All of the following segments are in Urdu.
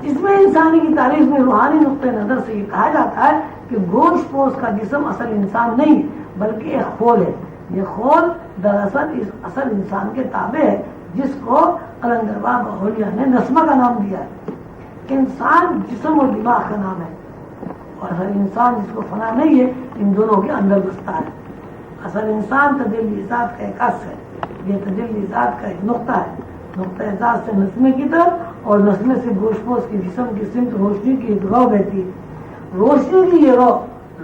جس میں انسانی کی تاریخ میں روحانی نقطۂ نظر سے یہ کہا جاتا ہے کہ گوشت پوش کا جسم اصل انسان نہیں ہے بلکہ ایک خول ہے. یہ خول دراصل اس اصل انسان کے تابع ہے جس کو قلندروا بہولیہ نے نسمہ کا نام دیا ہے. انسان جسم اور دماغ کا نام ہے اور اصل انسان جس کو فنا نہیں ہے ان دونوں کے اندر بستا ہے. اصل انسان تجلی ذات کا ایک عکس ہے. یہ تجلی ذات کا ایک نقطہ ہے. نقطہ ذات سے نسمے کی طرف اور نسمے سے گوشت پوش کی جسم کی سمت روشنی کی ایک رو بہتی ہے. روشنی کی یہ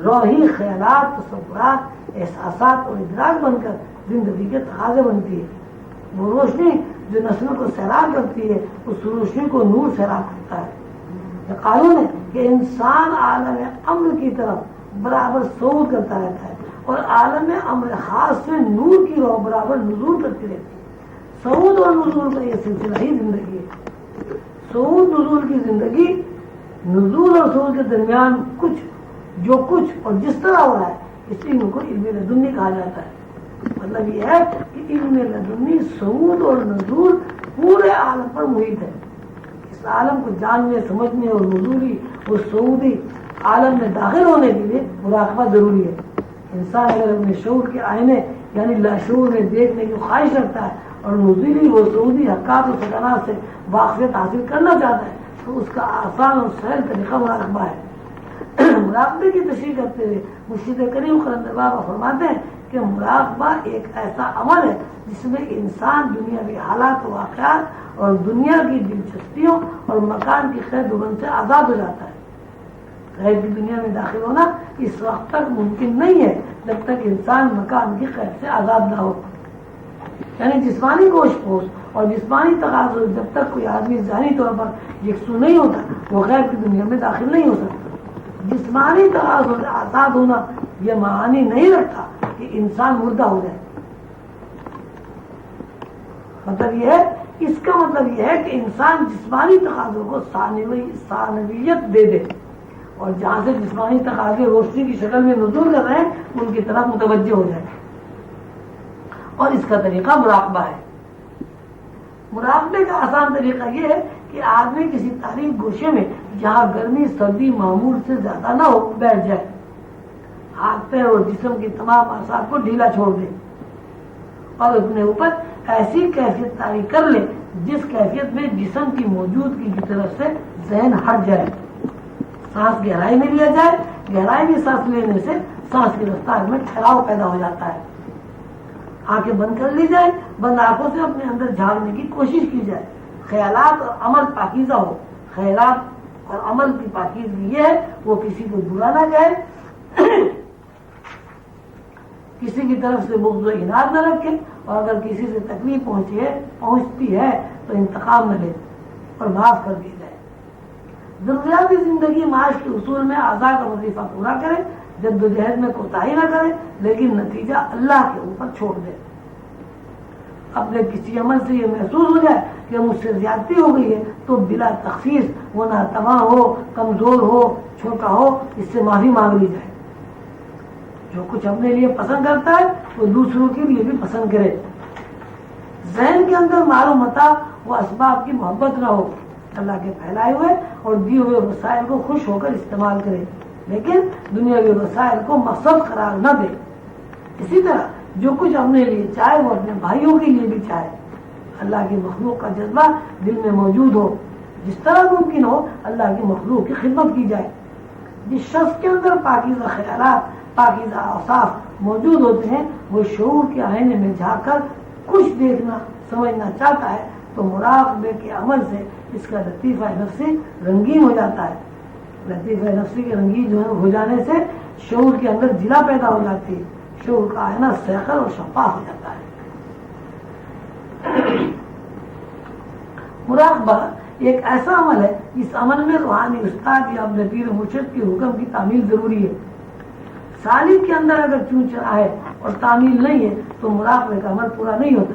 رو ہی خیالات، تصورات، احساسات اور ادراک بن کر زندگی کے تقاضے بنتی ہے. وہ روشنی جو نسلوں کو سیراب کرتی ہے اس روشنی کو نور سیراب کرتا ہے. یہ قانون ہے کہ انسان عالم امر کی طرف برابر صعود کرتا رہتا ہے اور عالم امر خاص سے نور کی روح برابر نزول کرتی رہتی ہے. صعود اور نزول کا یہ سلسلہ ہی زندگی ہے. صعود نزول کی زندگی، نزول اور صعود کے درمیان جو کچھ اور جس طرح ہو رہا ہے اس علم کو علم لدنی کہا جاتا ہے. مطلب یہ ہے کہ علم لدنی صعود اور نزول پورے عالم پر محیط ہے. اس عالم کو جاننے، سمجھنے اور نزولی اور صعودی عالم میں داخل ہونے کے لیے مراقبہ ضروری ہے. انسان اگر اپنے شعور کے آئینے یعنی لاشعور میں دیکھنے کی خواہش رکھتا ہے اور نزولی و صعودی حقات و سکنات سے واقفیت حاصل کرنا چاہتا ہے تو اس کا آسان اور سہل طریقہ مراقبہ ہے. مراقبے کی تشریح کرتے ہوئے مرشد کریم قلندروا فرماتے ہیں کہ مراقبہ ایک ایسا عمل ہے جس میں انسان دنیا کے حالات و واقعات اور دنیا کی دلچسپیوں اور مکان کی قید و بند سے آزاد ہو جاتا ہے. غیب کی دنیا میں داخل ہونا اس وقت تک ممکن نہیں ہے جب تک انسان مکان کی قید سے آزاد نہ ہو. یعنی جسمانی گوشت پوش اور جسمانی تقاضوں جب تک کوئی آدمی ذہنی طور پر یکسو نہیں ہوتا وہ غیب کی دنیا میں داخل نہیں ہو سکتا. جسمانی تقاضوں سے آزاد ہونا یہ معنی نہیں رکھتا کہ انسان مردہ ہو جائے. مطلب یہ ہے، اس کا مطلب یہ ہے کہ انسان جسمانی تقاضوں کو ثانویت دے دے اور جہاں سے جسمانی تقاضے روشنی کی شکل میں نزول کر رہے ہیں ان کی طرف متوجہ ہو جائے. اور اس کا طریقہ مراقبہ ہے. مراقبے کا آسان طریقہ یہ ہے کہ آدمی کسی تاریک گوشے میں جہاں گرمی سردی معمول سے زیادہ نہ ہو بیٹھ جائے. ہاتھ پیر اور جسم کی تمام اعصاب کو ڈھیلا چھوڑ دے اور اپنے اوپر ایسی کیفیت طاری کر لے جس کیفیت میں جسم کی موجودگی کی طرف سے ذہن ہٹ جائے. سانس گہرائی میں لیا جائے. گہرائی میں سانس لینے سے سانس کی رفتار میں ٹھہراؤ پیدا ہو جاتا ہے. آنکھیں بند کر لی جائے. بند آنکھوں سے اپنے اندر جھانکنے کی کوشش کی جائے. خیالات اور عمل پاکیزہ ہو. خیالات اور عمل کی پاکیزگی یہ ہے وہ کسی کو برا نہ جائے، کسی کی طرف سے بغض و عناد نہ رکھے اور اگر کسی سے تکلیف پہنچتی ہے تو انتقام نہ لے اور معاف کر دی جائے. ضروریاتی زندگی معاش کے اصول میں اعضاء کا وظیفہ پورا کرے. جدوجہد میں کوتاہی نہ کرے لیکن نتیجہ اللہ کے اوپر چھوڑ دے. اپنے کسی عمل سے یہ محسوس ہو جائے کہ مجھ سے زیادتی ہو گئی ہے تو بلا تخصیص وہ ناتواں ہو، کمزور ہو، چھوٹا ہو، اس سے معافی مانگ لی جائے. جو کچھ اپنے لیے پسند کرتا ہے وہ دوسروں کے لیے بھی پسند کرے. ذہن کے اندر مال و متاع و اسباب کی محبت نہ ہو. اللہ کے پھیلائے ہوئے اور دیے ہوئے وسائل کو خوش ہو کر استعمال کرے لیکن دنیاوی وسائل کو مقصد قرار نہ دے. اسی طرح جو کچھ اپنے لیے چاہے وہ اپنے بھائیوں کے لیے بھی چاہے. اللہ کی مخلوق کا جذبہ دل میں موجود ہو. جس طرح ممکن ہو اللہ کی مخلوق کی خدمت کی جائے. جس شخص کے اندر پاکیزہ خیالات، پاکیزہ اوصاف موجود ہوتے ہیں وہ شعور کے آئینے میں جا کر کچھ دیکھنا سمجھنا چاہتا ہے تو مراقبے کے عمل سے اس کا لطیفہ نفسی رنگین ہو جاتا ہے. لطیفہ نفسی کے رنگین ہو جانے سے شعور کے اندر جلا پیدا ہو جاتی ہے. شعور کا آئینہ سیکل اور شفاف ہو جاتا ہے. مراقبہ ایک ایسا عمل ہے جس عمل میں روحانی استاد یا اپنے پیر مرشد کے حکم کی تعمیل ضروری ہے. سالک کے اندر اگر چونچرا ہے اور تعمیل نہیں ہے تو مراقبے کا عمل پورا نہیں ہوتا.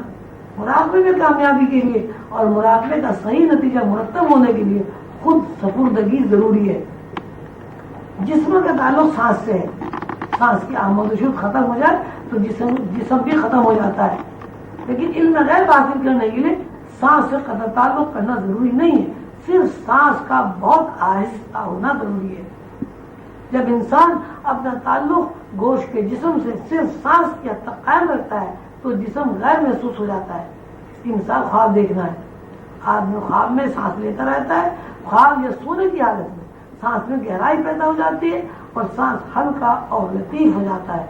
مراقبے میں کامیابی کے لیے اور مراقبے کا صحیح نتیجہ مرتب ہونے کے لیے خود سپردگی ضروری ہے. جسم کا تعلق سانس سے ہے. سانس کی آمد و شد ختم ہو جائے تو جسم بھی ختم ہو جاتا ہے. لیکن علم غیب حاصل کرنے کے لیے سانس سے قطع تعلق کرنا ضروری نہیں ہے. صرف سانس کا بہت آہستہ ہونا ضروری ہے. جب انسان اپنا تعلق گوشت کے جسم سے صرف سانس کے حد تک قائم رکھتا ہے تو جسم غیر محسوس ہو جاتا ہے. اس کی مثال خواب دیکھنا ہے. آدمی خواب میں سانس لیتا رہتا ہے. خواب یا سونے کی حالت میں سانس میں گہرائی پیدا ہو جاتی ہے اور سانس ہلکا اور لطیف ہو جاتا ہے.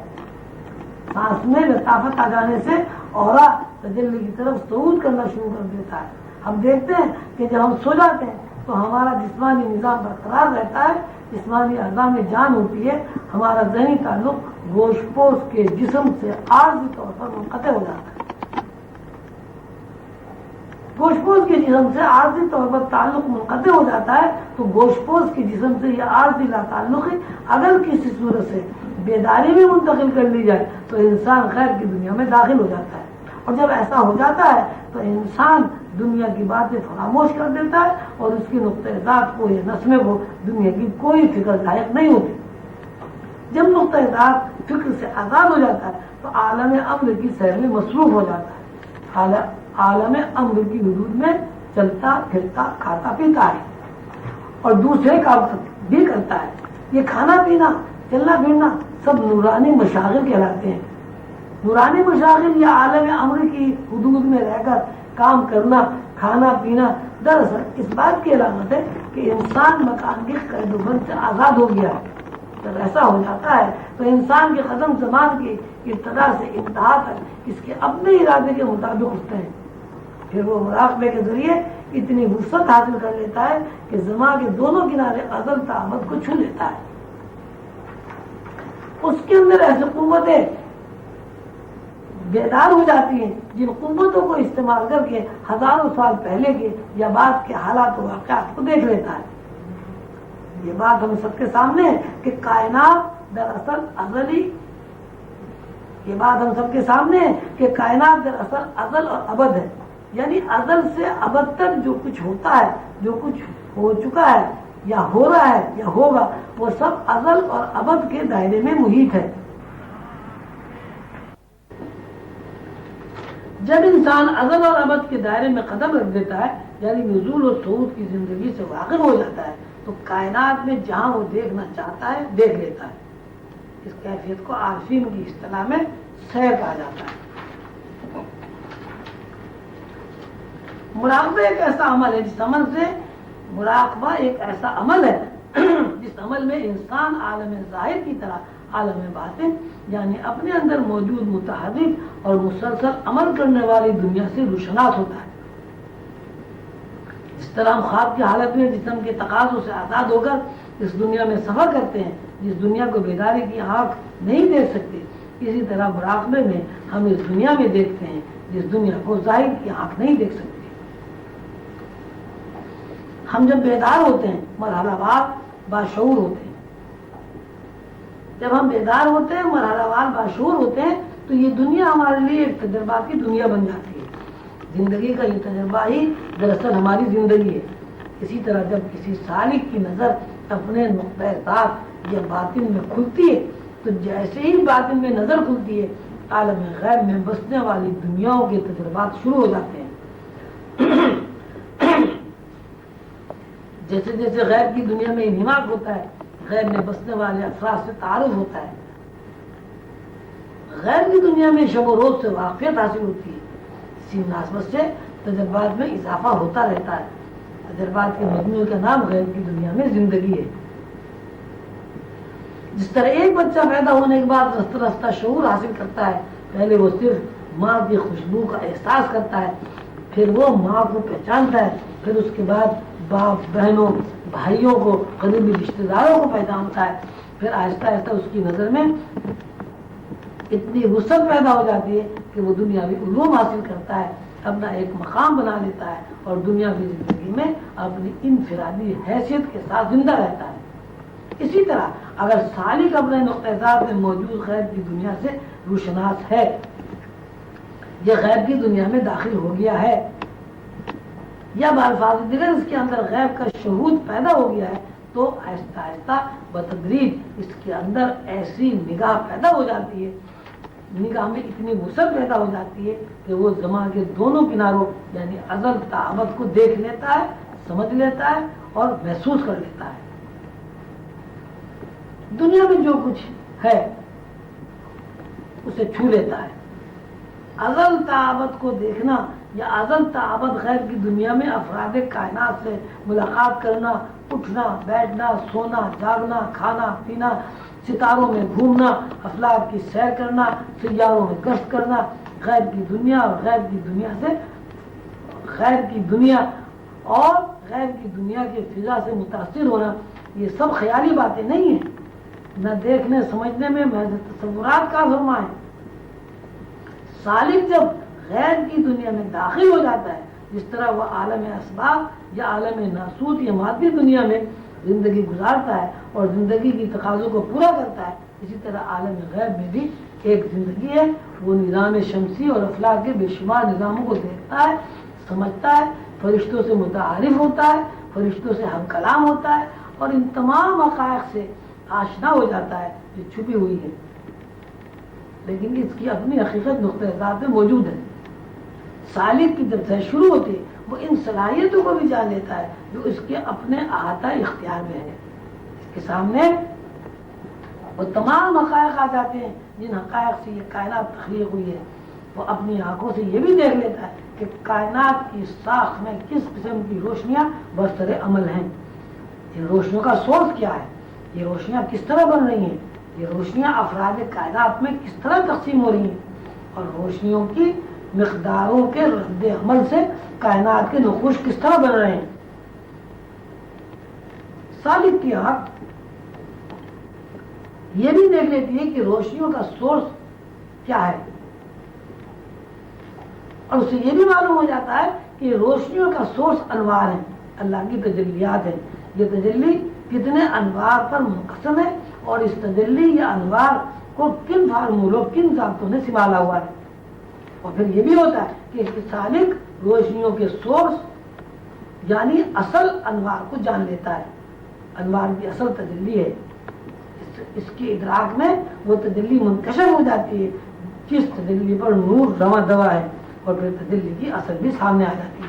سانس میں لطافت آ جانے سے اورا تجلی کی طرف صعود کرنا شروع کر دیتا ہے. ہم دیکھتے ہیں کہ جب ہم سو جاتے ہیں تو ہمارا جسمانی نظام برقرار رہتا ہے, جسمانی اعضاء میں جان ہوتی ہے, ہمارا ذہنی تعلق گوشت پوش کے جسم سے عارضی طور پر منقطع ہو جاتا ہے. گوشت پوش کے جسم سے عارضی طور پر تعلق منقطع ہو جاتا ہے تو گوشت پوش کے جسم سے یہ عارضی لا تعلقی اگر کسی صورت سے بیداری میں منتقل کر لی جائے تو انسان غیر کی دنیا میں داخل ہو جاتا ہے. اور جب ایسا ہو جاتا ہے تو انسان دنیا کی باتیں فراموش کر دیتا ہے اور اس کی نقطۂ ذات کو یا نسمے کو دنیا کی کوئی فکر لائق نہیں ہوتی. جب نقطۂ ذات فکر سے آزاد ہو جاتا ہے تو عالم امر کی سیر میں مصروف ہو جاتا ہے. عالم امر کی حدود میں چلتا پھرتا کھاتا پیتا ہے اور دوسرے کام بھی کرتا ہے. یہ کھانا پینا چلنا پھرنا سب نورانی مشاغل کہلاتے ہیں. نورانی مشاغل یا عالم امر کی حدود میں رہ کر کام کرنا کھانا پینا دراصل اس بات کی علامت ہے کہ انسان مکان کے قید و بند سے آزاد ہو گیا ہے. جب ایسا ہو جاتا ہے تو انسان کے قدم زمان کی ابتدا سے انتہا تک اس کے اپنے ارادے کے مطابق اٹھتے ہیں. پھر وہ مراقبے کے ذریعے اتنی وسعت حاصل کر لیتا ہے کہ زمان کے دونوں کنارے ازل تا ابد کو چھو لیتا ہے. اس کے اندر ایسی قوتیں بیدار ہو جاتی ہیں جن قوتوں کو استعمال کر کے ہزاروں سال پہلے کے یا بعد کے حالات و واقعات کو دیکھ لیتا ہے. یہ بات ہم سب کے سامنے ہے کہ کائنات دراصل ازلی یہ بات ہم سب کے سامنے ہے کہ کائنات دراصل ازل اور ابد ہے. یعنی ازل سے ابد تک جو کچھ ہوتا ہے, جو کچھ ہو چکا ہے یا ہو رہا ہے یا ہوگا, وہ سب ازل اور ابد کے دائرے میں محیط ہے. جب انسان ازل اور ابد کے دائرے میں قدم رکھ دیتا ہے یعنی نزول و صعود کی زندگی سے واقف ہو جاتا ہے تو کائنات میں جہاں وہ دیکھنا چاہتا ہے دیکھ لیتا ہے. اس کیفیت کو عارفین کی اصطلاح میں سیر کہا جاتا ہے. مراقبہ ایک ایسا عمل ہے جس عمل سے مراقبہ ایک ایسا عمل ہے جس عمل میں انسان عالم ظاہر کی طرح عالم باطن یعنی اپنے اندر موجود متحرک اور مسلسل عمل کرنے والی دنیا سے روشناس ہوتا ہے. جس طرح ہم خواب کی حالت میں جسم کے تقاضوں سے آزاد ہو کر اس دنیا میں سفر کرتے ہیں جس دنیا کو بیداری کی آنکھ نہیں دیکھ سکتی, اسی طرح مراقبے میں ہم اس دنیا میں دیکھتے ہیں جس دنیا کو ظاہر کی آنکھ نہیں دیکھ سکتی. ہم جب بیدار ہوتے ہیں مرحلہ وار باشعور ہوتے ہیں. جب ہم بیدار ہوتے ہیں مرحلہ وار باشعور ہوتے ہیں تو یہ دنیا ہمارے لیے ایک تجربات کی دنیا بن جاتی ہے. زندگی کا یہ تجربہ ہی دراصل ہماری زندگی ہے. اسی طرح جب کسی سالک کی نظر اپنے نقطۂ ذات یا باطن میں کھلتی ہے تو جیسے ہی باطن میں نظر کھلتی ہے عالم غیب میں بسنے والی دنیاؤں کے تجربات شروع ہو جاتے ہیں. جیسے جیسے غیب کی دنیا میں انہماک ہوتا ہے غیب میں بسنے والے افراد سے تعارف ہوتا ہے. غیب کی دنیا میں شب و روز سے واقفیت حاصل ہوتی ہے. اسی مناسبت سے تجربات میں اضافہ ہوتا رہتا ہے. تجربات کے مجموعے کا نام غیب کی دنیا میں زندگی ہے. جس طرح ایک بچہ پیدا ہونے کے بعد رفتہ رفتہ شعور حاصل کرتا ہے, پہلے وہ صرف ماں کی خوشبو کا احساس کرتا ہے, پھر وہ ماں کو پہچانتا ہے, پھر اس کے بعد باپ بہنوں بھائیوں کو قریبی رشتہ داروں کو پہچانتا ہے, پھر آہستہ آہستہ اس کی نظر میں اتنی وسعت پیدا ہو جاتی ہے کہ وہ دنیاوی علوم حاصل کرتا ہے, اپنا ایک مقام بنا لیتا ہے اور دنیاوی زندگی میں اپنی انفرادی حیثیت کے ساتھ زندہ رہتا ہے. اسی طرح اگر سالک اپنے نقطۂ ذات میں موجود غیب کی دنیا سے روشناس ہے, یہ غیب کی دنیا میں داخل ہو گیا ہے, یا بالفاظ دیگر اس کے اندر غیب کا شہود پیدا ہو گیا ہے, تو آہستہ آہستہ بتدریج اس کے اندر ایسی نگاہ پیدا ہو جاتی ہے, نگاہ میں اتنی وسعت پیدا ہو جاتی ہے کہ وہ زمان کے دونوں کناروں یعنی ازل تا ابد کو دیکھ لیتا ہے, سمجھ لیتا ہے اور محسوس کر لیتا ہے. دنیا میں جو کچھ ہے اسے چھو لیتا ہے. ازل تا ابد کو دیکھنا یا ازل تا ابد غیر کی دنیا میں افراد کائنات سے ملاقات کرنا، اٹھنا بیٹھنا، سونا جاگنا، کھانا پینا، ستاروں میں گھومنا، افلاک کی سیر کرنا، سیاروں میں گشت کرنا، غیر کی دنیا اور غیر کی دنیا اور غیر کی دنیا کے فضا سے متاثر ہونا، یہ سب خیالی باتیں نہیں ہیں، نہ دیکھنے سمجھنے میں محض تصورات کا فرما ہے. سالک جب غیر کی دنیا میں داخل ہو جاتا ہے، جس طرح وہ عالم اسباب یا عالم ناسوت یا مادی دنیا میں زندگی گزارتا ہے اور زندگی کی تقاضوں کو پورا کرتا ہے، اسی طرح عالم غیب میں بھی ایک زندگی ہے. وہ نظام شمسی اور افلاک کے بے شمار نظاموں کو دیکھتا ہے، سمجھتا ہے، فرشتوں سے متعارف ہوتا ہے، فرشتوں سے ہم کلام ہوتا ہے اور ان تمام حقائق سے آشنا ہو جاتا ہے جو چھپی ہوئی ہے لیکن اس کی اپنی حقیقت نقطۂ ذات میں موجود ہے. سالک کی جب سے شروع ہوتی ہے وہ ان صلاحیتوں کو بھی جان لیتا ہے جو اس کے اپنے احاطہ اختیار میں ہے. اس کے سامنے وہ تمام حقائق آ جاتے ہیں جن حقائق سے یہ کائنات تخلیق ہوئی ہے. وہ اپنی آنکھوں سے یہ بھی دیکھ لیتا ہے کہ کائنات کی ساخت میں کس قسم کی روشنیاں بسر عمل ہیں، ان روشنیوں کا سورس کیا ہے، یہ روشنیاں کس طرح بن رہی ہیں، یہ روشنیاں افراد کائنات میں کس طرح تقسیم ہو رہی ہیں اور روشنیوں کی مقداروں کے رد عمل سے کائنات کے نقوش کس طرح بن رہے ہیں. سالک کی آنکھ یہ بھی دیکھ لیتی ہے کہ روشنیوں کا سورس کیا ہے اور اسے یہ بھی معلوم ہو جاتا ہے کہ روشنیوں کا سورس انوار ہیں، اللہ کی تجلیات ہیں. یہ تجلی کتنے انوار پر منقسم ہے اور اس تجلی یا انوار کو کن فارمولوں کن ضابطوں نے سنبھالا ہوا ہے. اور پھر یہ بھی ہوتا ہے کہ سالک روشنیوں کے سورس یعنی اصل انوار کو جان لیتا ہے. انوار کی اصل تجلی ہے، اس کے ادراک میں وہ تجلی منکشف ہو جاتی ہے جس تجلی پر نور رواں دوا ہے اور پھر تجلی کی اصل بھی سامنے آ جاتی ہے.